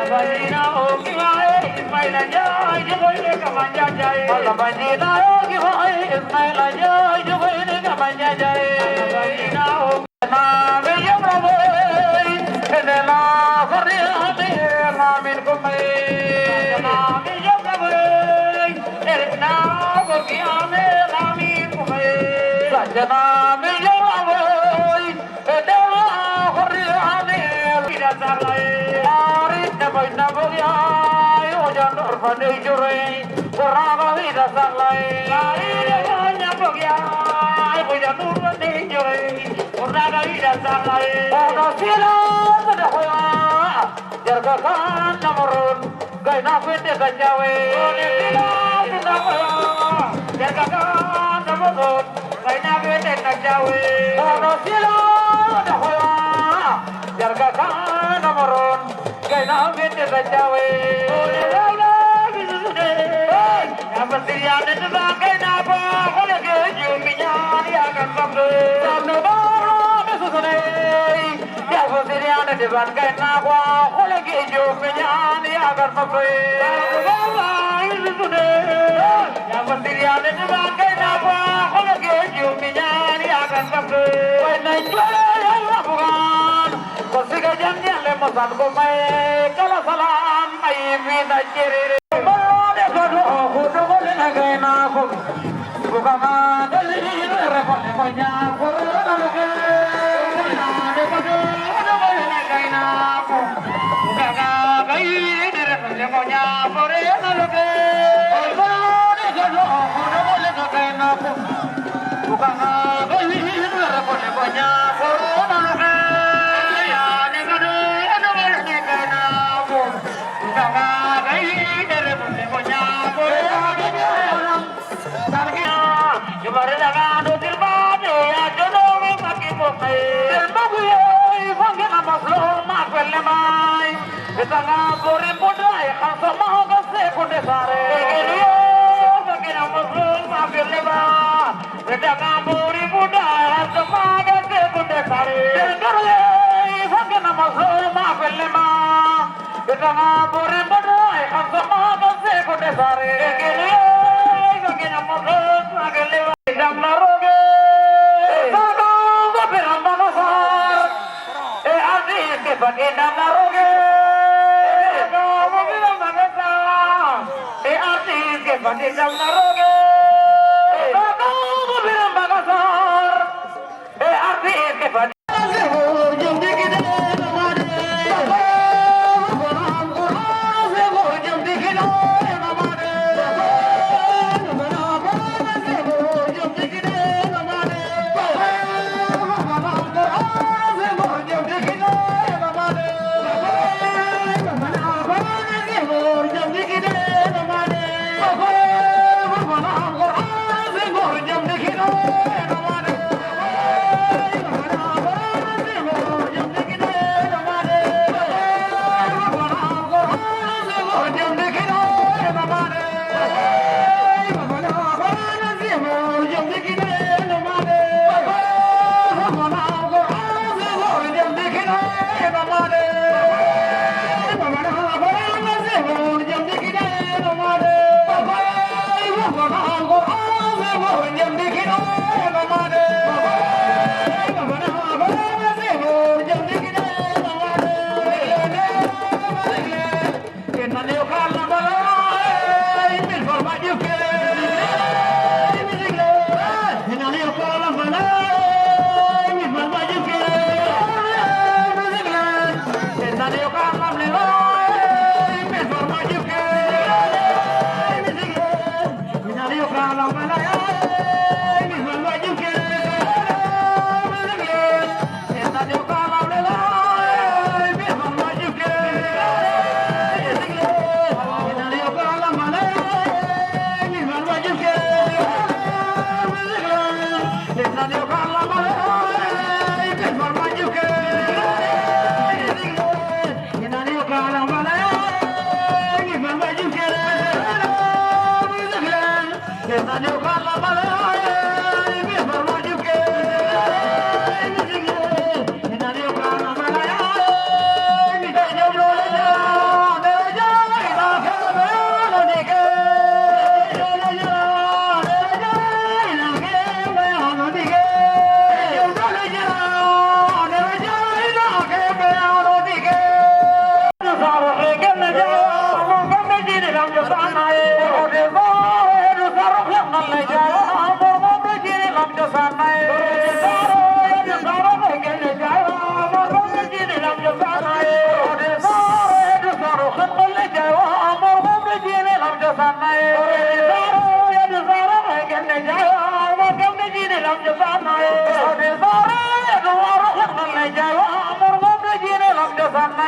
Bandina, oh, Ismaila jai jogoine kamanja jai Alabandina ogi hoy Ismaila jai jogoine kamanja jai Alabandina ogi na me yamrabo Edela fariyame na min kumai Na me yamrabo Edela fariyame na min kumai Sajana me yamrabo Edela fariyame Ida salai Boy na boy ay ojan orfane jure koraba vida salai ay na boy ay boy na orfane jure koraba vida salai ono sila na hoya jarga kan namurun gai na fete gajawe ono sila na hoya jarga kan namurun gai na fete gajawe ono sila na hoya jarga kan namurun Kaina vete bajawe ole la gizune ya basriya ne da kaina ba hole ge jumiya ya kan bamre samno ba me susune ya basriya ne da kaina ba hole ge jumiya ya kan bamre ba gizune ya basriya ne da kaina ba hole ge jumiya ya kan bamre kaina jole ya bugan Kosiga jangan lemosan ko may kalasalan ay pinagkiriri. Mane kono kuno mole nagay na ko. Buka madali repone ko niya ko nalugay. Mane kono kuno mole nagay na ko. Buka kagay repone ko niya ko nalugay. Mane kono kuno mole nagay na ko. Buka kagay repone ko niya ko nalugay. lam jasanaye ode zaro zaro kham le jayo amor gomre jine lam jasanaye ode zaro kham le jayo amor gomre jine lam jasanaye ode zaro kham le jayo amor gomre jine lam jasanaye ode zaro kham le jayo amor gomre jine lam jasanaye ode zaro kham le jayo amor gomre jine lam jasanaye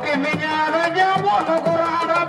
Que me llama, llamo, no corra,